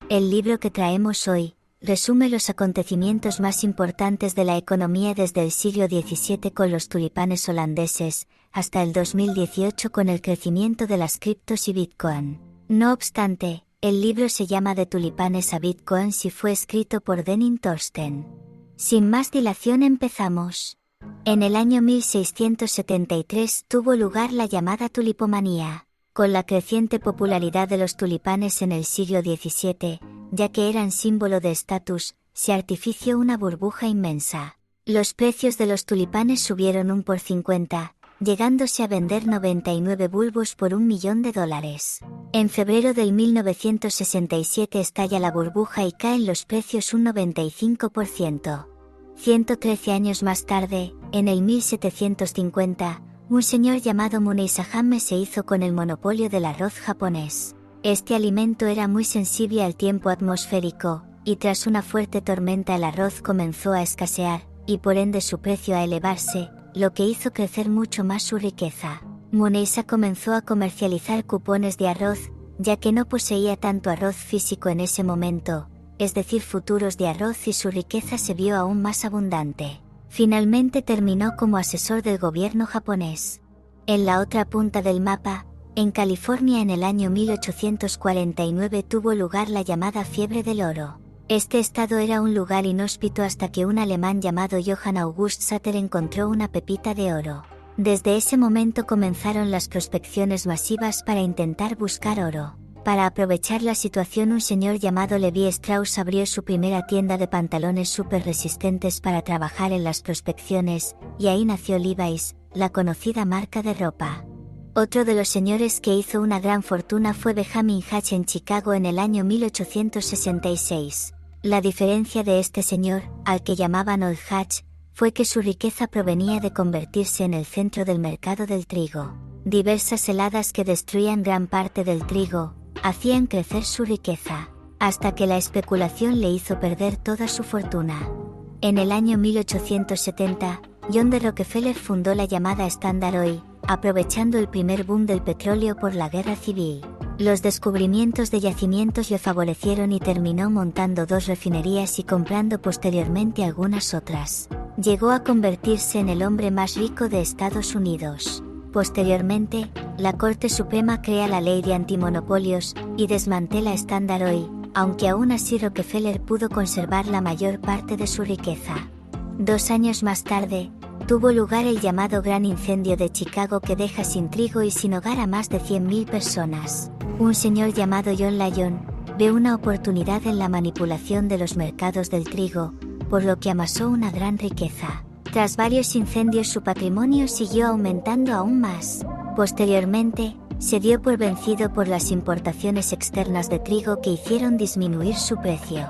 El libro que traemos hoy resume los acontecimientos más importantes de la economía desde el siglo XVII con los tulipanes holandeses, hasta el 2018 con el crecimiento de las criptos y Bitcoin. No obstante, el libro se llama De tulipanes a Bitcoins y fue escrito por Denning Thorsten. Sin más dilación empezamos. En el año 1673 tuvo lugar la llamada tulipomanía. Con la creciente popularidad de los tulipanes en el siglo XVII, ya que eran símbolo de estatus, se artifició una burbuja inmensa. Los precios de los tulipanes subieron 1 por 50, llegándose a vender 99 bulbos por $1.000.000. En febrero del 1967 estalla la burbuja y caen los precios un 95%. 113 años más tarde, en el 1750, un señor llamado Muneisa Hamme se hizo con el monopolio del arroz japonés. Este alimento era muy sensible al tiempo atmosférico, y tras una fuerte tormenta el arroz comenzó a escasear, y por ende su precio a elevarse, lo que hizo crecer mucho más su riqueza. Muneisa comenzó a comercializar cupones de arroz, ya que no poseía tanto arroz físico en ese momento, es decir futuros de arroz, y su riqueza se vio aún más abundante. Finalmente terminó como asesor del gobierno japonés. En la otra punta del mapa, en California en el año 1849 tuvo lugar la llamada fiebre del oro. Este estado era un lugar inhóspito hasta que un alemán llamado Johann August Sutter encontró una pepita de oro. Desde ese momento comenzaron las prospecciones masivas para intentar buscar oro. Para aprovechar la situación, un señor llamado Levi Strauss abrió su primera tienda de pantalones súper resistentes para trabajar en las prospecciones, y ahí nació Levi's, la conocida marca de ropa. Otro de los señores que hizo una gran fortuna fue Benjamin Hatch en Chicago en el año 1866. La diferencia de este señor, al que llamaban Old Hatch, fue que su riqueza provenía de convertirse en el centro del mercado del trigo. Diversas heladas que destruían gran parte del trigo hacían crecer su riqueza, hasta que la especulación le hizo perder toda su fortuna. En el año 1870, John D. Rockefeller fundó la llamada Standard Oil, aprovechando el primer boom del petróleo por la guerra civil. Los descubrimientos de yacimientos le favorecieron y terminó montando 2 refinerías y comprando posteriormente algunas otras. Llegó a convertirse en el hombre más rico de Estados Unidos. Posteriormente, la Corte Suprema crea la ley de antimonopolios y desmantela Standard Oil, aunque aún así Rockefeller pudo conservar la mayor parte de su riqueza. 2 años más tarde, tuvo lugar el llamado Gran Incendio de Chicago que deja sin trigo y sin hogar a más de 100.000 personas. Un señor llamado John Lyon ve una oportunidad en la manipulación de los mercados del trigo, por lo que amasó una gran riqueza. Tras varios incendios su patrimonio siguió aumentando aún más. Posteriormente, se dio por vencido por las importaciones externas de trigo que hicieron disminuir su precio.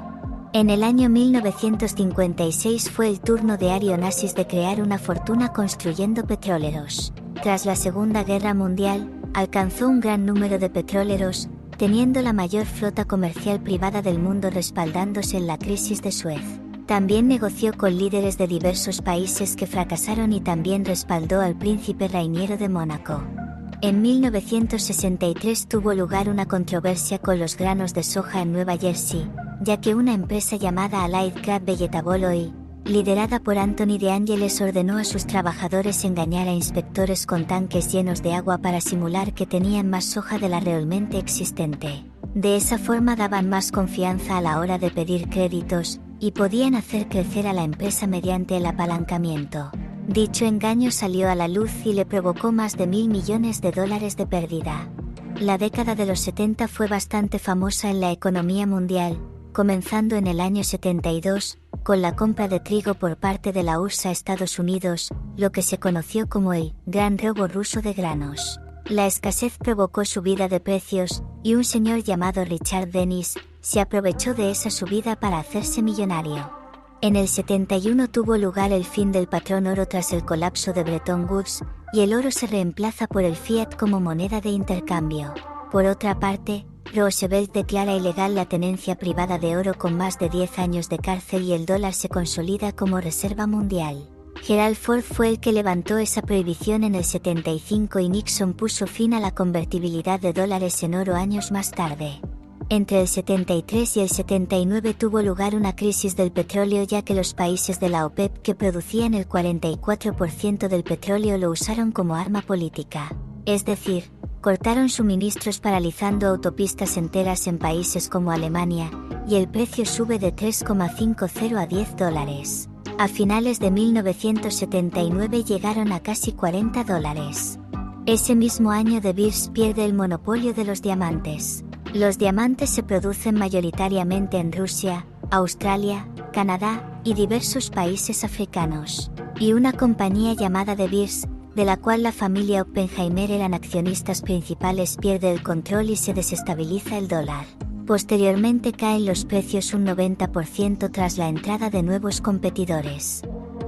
En el año 1956 fue el turno de Harry Onassis de crear una fortuna construyendo petroleros. Tras la Segunda Guerra Mundial, alcanzó un gran número de petroleros, teniendo la mayor flota comercial privada del mundo respaldándose en la crisis de Suez. También negoció con líderes de diversos países que fracasaron y también respaldó al príncipe Rainiero de Mónaco. En 1963 tuvo lugar una controversia con los granos de soja en Nueva Jersey, ya que una empresa llamada Allied Crab Vegetable Oil, liderada por Anthony de Angeles, ordenó a sus trabajadores engañar a inspectores con tanques llenos de agua para simular que tenían más soja de la realmente existente. De esa forma daban más confianza a la hora de pedir créditos, y podían hacer crecer a la empresa mediante el apalancamiento. Dicho engaño salió a la luz y le provocó más de $1.000 millones de pérdida. La década de los 70 fue bastante famosa en la economía mundial, comenzando en el año 72, con la compra de trigo por parte de la URSS a Estados Unidos, lo que se conoció como el Gran Robo Ruso de Granos. La escasez provocó subida de precios, y un señor llamado Richard Dennis se aprovechó de esa subida para hacerse millonario. En el 71 tuvo lugar el fin del patrón oro tras el colapso de Bretton Woods, y el oro se reemplaza por el fiat como moneda de intercambio. Por otra parte, Roosevelt declara ilegal la tenencia privada de oro con más de 10 años de cárcel y el dólar se consolida como reserva mundial. Gerald Ford fue el que levantó esa prohibición en el 75 y Nixon puso fin a la convertibilidad de dólares en oro años más tarde. Entre el 73 y el 79 tuvo lugar una crisis del petróleo, ya que los países de la OPEP, que producían el 44% del petróleo, lo usaron como arma política. Es decir, cortaron suministros paralizando autopistas enteras en países como Alemania, y el precio sube de 3,50 a $10. A finales de 1979 llegaron a casi $40. Ese mismo año De Beers pierde el monopolio de los diamantes. Los diamantes se producen mayoritariamente en Rusia, Australia, Canadá y diversos países africanos. Y una compañía llamada De Beers, de la cual la familia Oppenheimer eran accionistas principales, pierde el control y se desestabiliza el dólar. Posteriormente caen los precios un 90% tras la entrada de nuevos competidores.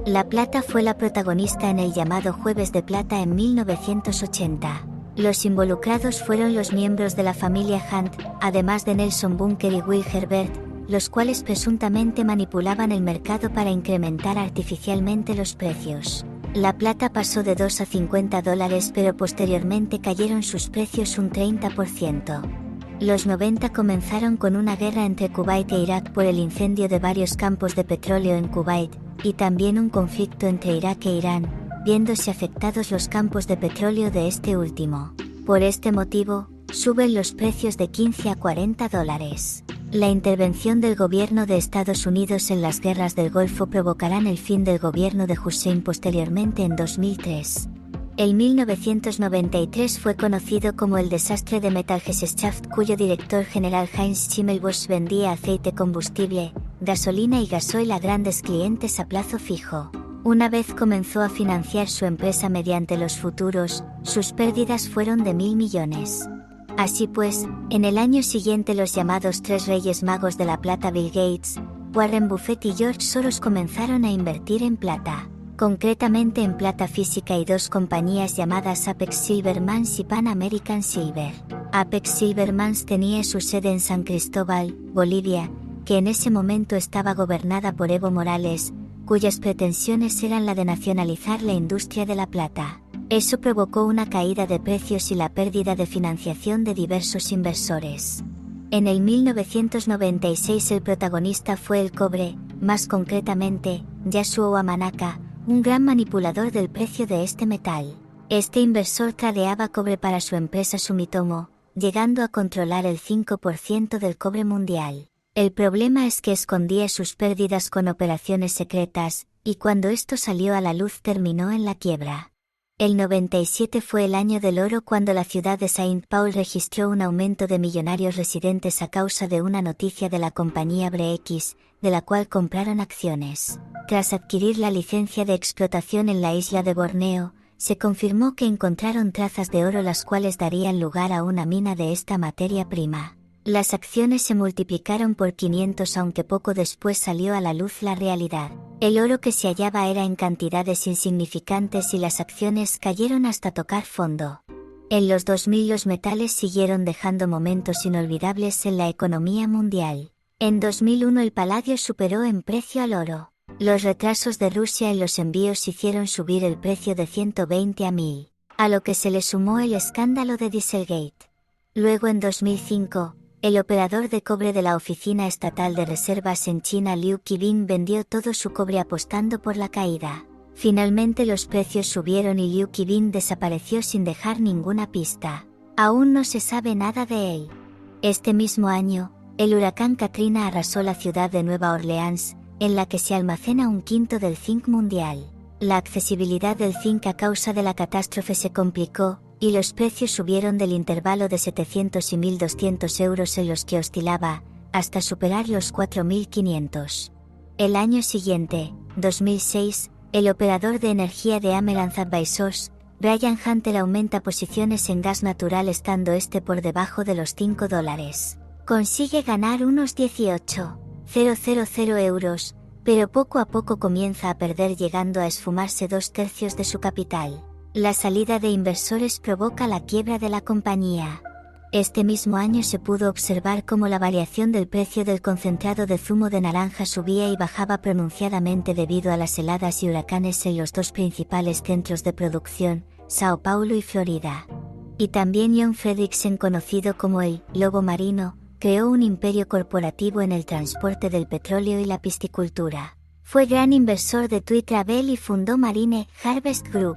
La plata fue la protagonista en el llamado Jueves de Plata en 1980. Los involucrados fueron los miembros de la familia Hunt, además de Nelson Bunker y Will Herbert, los cuales presuntamente manipulaban el mercado para incrementar artificialmente los precios. La plata pasó de $2 a $50, pero posteriormente cayeron sus precios un 30%. Los 90 comenzaron con una guerra entre Kuwait e Irak por el incendio de varios campos de petróleo en Kuwait, y también un conflicto entre Irak e Irán, viéndose afectados los campos de petróleo de este último. Por este motivo, suben los precios de $15 a $40. La intervención del gobierno de Estados Unidos en las guerras del Golfo provocarán el fin del gobierno de Hussein posteriormente en 2003. El 1993 fue conocido como el desastre de Metalgesellschaft, cuyo director general Heinz Schimmelbusch vendía aceite combustible, gasolina y gasoil a grandes clientes a plazo fijo. Una vez comenzó a financiar su empresa mediante los futuros, sus pérdidas fueron de $1.000 millones. Así pues, en el año siguiente los llamados tres reyes magos de la plata, Bill Gates, Warren Buffett y George Soros, comenzaron a invertir en plata. Concretamente en plata física y dos compañías llamadas Apex Silvermans y Pan American Silver. Apex Silvermans tenía su sede en San Cristóbal, Bolivia, que en ese momento estaba gobernada por Evo Morales, cuyas pretensiones eran la de nacionalizar la industria de la plata. Eso provocó una caída de precios y la pérdida de financiación de diversos inversores. En el 1996 el protagonista fue el cobre, más concretamente, Yasuo Yamanaka, un gran manipulador del precio de este metal. Este inversor tradeaba cobre para su empresa Sumitomo, llegando a controlar el 5% del cobre mundial. El problema es que escondía sus pérdidas con operaciones secretas, y cuando esto salió a la luz terminó en la quiebra. El 97 fue el año del oro, cuando la ciudad de Saint Paul registró un aumento de millonarios residentes a causa de una noticia de la compañía BreX, de la cual compraron acciones. Tras adquirir la licencia de explotación en la isla de Borneo, se confirmó que encontraron trazas de oro, las cuales darían lugar a una mina de esta materia prima. Las acciones se multiplicaron por 500, aunque poco después salió a la luz la realidad. El oro que se hallaba era en cantidades insignificantes y las acciones cayeron hasta tocar fondo. En los 2000 los metales siguieron dejando momentos inolvidables en la economía mundial. En 2001 el paladio superó en precio al oro. Los retrasos de Rusia en los envíos hicieron subir el precio de 120 a 1000, a lo que se le sumó el escándalo de Dieselgate. Luego en 2005, el operador de cobre de la Oficina Estatal de Reservas en China, Liu Qibing, vendió todo su cobre apostando por la caída. Finalmente los precios subieron y Liu Qibing desapareció sin dejar ninguna pista. Aún no se sabe nada de él. Este mismo año, el huracán Katrina arrasó la ciudad de Nueva Orleans, en la que se almacena un quinto del zinc mundial. La accesibilidad del zinc a causa de la catástrofe se complicó, y los precios subieron del intervalo de 700 y 1.200 euros en los que oscilaba, hasta superar los 4.500. El año siguiente, 2006, el operador de energía de Amaranth Advisors, Brian Hunter, aumenta posiciones en gas natural estando este por debajo de los $5. Consigue ganar unos 18.000 euros, pero poco a poco comienza a perder, llegando a esfumarse 2/3 de su capital. La salida de inversores provoca la quiebra de la compañía. Este mismo año se pudo observar cómo la variación del precio del concentrado de zumo de naranja subía y bajaba pronunciadamente debido a las heladas y huracanes en los dos principales centros de producción, Sao Paulo y Florida. Y también John Fredriksen, conocido como el lobo marino, creó un imperio corporativo en el transporte del petróleo y la piscicultura. Fue gran inversor de Tui Travel y fundó Marine Harvest Group.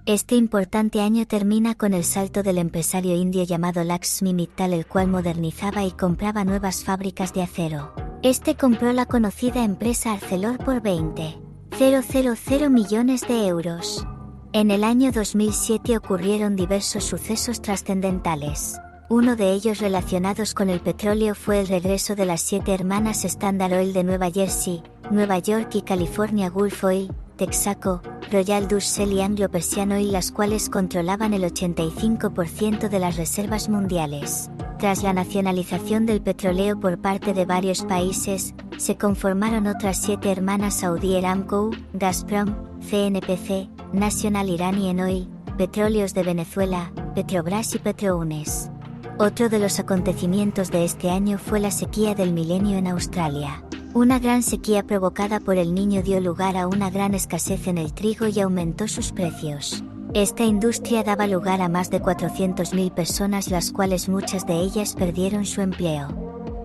Este importante año termina con el salto del empresario indio llamado Lakshmi Mittal, el cual modernizaba y compraba nuevas fábricas de acero. Este compró la conocida empresa Arcelor por 20,000 millones de euros. En el año 2007 ocurrieron diversos sucesos trascendentales. Uno de ellos relacionados con el petróleo fue el regreso de las 7 hermanas Standard Oil de Nueva Jersey, Nueva York y California Gulf Oil, Texaco, Royal Dutch Shell y Anglo Persian Oil, las cuales controlaban el 85% de las reservas mundiales. Tras la nacionalización del petróleo por parte de varios países, se conformaron otras 7 hermanas Saudi Aramco, Gazprom, CNPC, National Iranian Oil, Petróleos de Venezuela, Petrobras y Petrounes. Otro de los acontecimientos de este año fue la sequía del milenio en Australia. Una gran sequía provocada por el Niño dio lugar a una gran escasez en el trigo y aumentó sus precios. Esta industria daba lugar a más de 400.000 personas, las cuales muchas de ellas perdieron su empleo.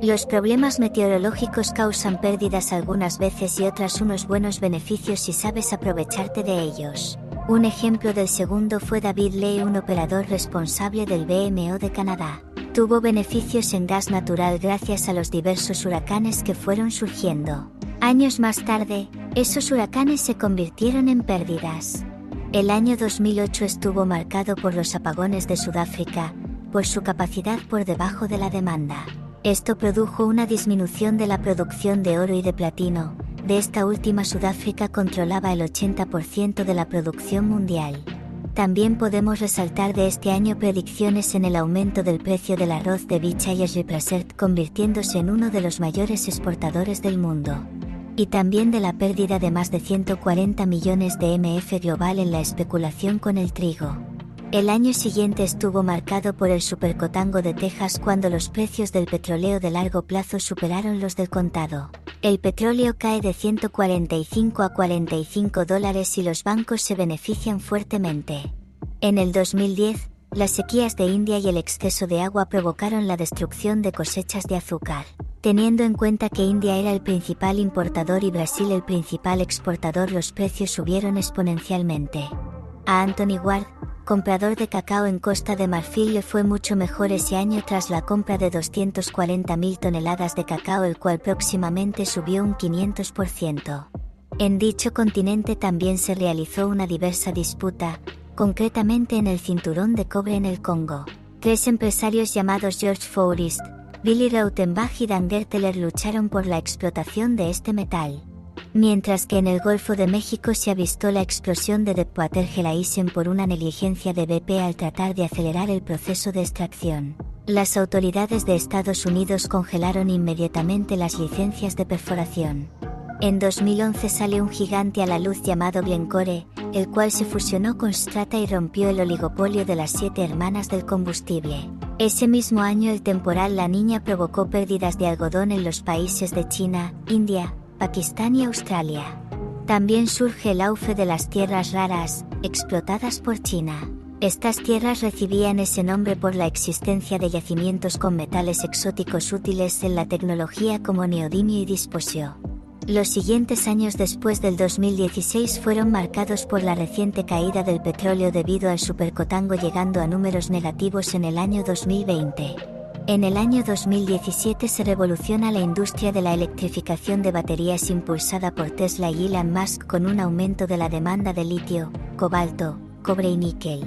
Los problemas meteorológicos causan pérdidas algunas veces y otras unos buenos beneficios si sabes aprovecharte de ellos. Un ejemplo del segundo fue David Lee, un operador responsable del BMO de Canadá. Tuvo beneficios en gas natural gracias a los diversos huracanes que fueron surgiendo. Años más tarde, esos huracanes se convirtieron en pérdidas. El año 2008 estuvo marcado por los apagones de Sudáfrica, por su capacidad por debajo de la demanda. Esto produjo una disminución de la producción de oro y de platino. De esta última, Sudáfrica controlaba el 80% de la producción mundial. También podemos resaltar de este año predicciones en el aumento del precio del arroz de Bichayers Represert, convirtiéndose en uno de los mayores exportadores del mundo. Y también de la pérdida de más de 140 millones de MF global en la especulación con el trigo. El año siguiente estuvo marcado por el supercontango de Texas, cuando los precios del petróleo de largo plazo superaron los del contado. El petróleo cae de 145 a $45 y los bancos se benefician fuertemente. En el 2010, las sequías de India y el exceso de agua provocaron la destrucción de cosechas de azúcar. Teniendo en cuenta que India era el principal importador y Brasil el principal exportador, los precios subieron exponencialmente. A Anthony Ward, comprador de cacao en Costa de Marfil, le fue mucho mejor ese año tras la compra de 240.000 toneladas de cacao, el cual próximamente subió un 500%. En dicho continente también se realizó una diversa disputa, concretamente en el cinturón de cobre en el Congo. 3 empresarios llamados George Forrest, Billy Rautenbach y Dan Gertler lucharon por la explotación de este metal. Mientras que en el Golfo de México se avistó la explosión de Deepwater Horizon por una negligencia de BP al tratar de acelerar el proceso de extracción. Las autoridades de Estados Unidos congelaron inmediatamente las licencias de perforación. En 2011 sale un gigante a la luz llamado Glencore, el cual se fusionó con Strata y rompió el oligopolio de las 7 hermanas del combustible. Ese mismo año el temporal La Niña provocó pérdidas de algodón en los países de China, India, Pakistán y Australia. También surge el auge de las tierras raras, explotadas por China. Estas tierras recibían ese nombre por la existencia de yacimientos con metales exóticos útiles en la tecnología como neodimio y disposio. Los siguientes años después del 2016 fueron marcados por la reciente caída del petróleo debido al supercontango, llegando a números negativos en el año 2020. En el año 2017 se revoluciona la industria de la electrificación de baterías impulsada por Tesla y Elon Musk, con un aumento de la demanda de litio, cobalto, cobre y níquel.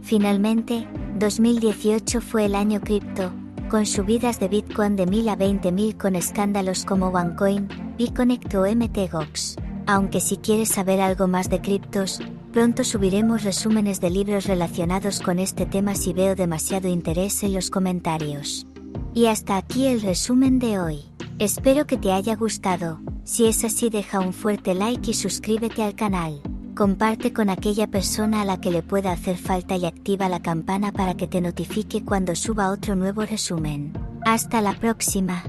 Finalmente, 2018 fue el año cripto, con subidas de Bitcoin de 1000 a 20.000 con escándalos como OneCoin, Bitconnect o MTGOX. Aunque si quieres saber algo más de criptos, pronto subiremos resúmenes de libros relacionados con este tema si veo demasiado interés en los comentarios. Y hasta aquí el resumen de hoy. Espero que te haya gustado. Si es así, deja un fuerte like y suscríbete al canal. Comparte con aquella persona a la que le pueda hacer falta y activa la campana para que te notifique cuando suba otro nuevo resumen. Hasta la próxima.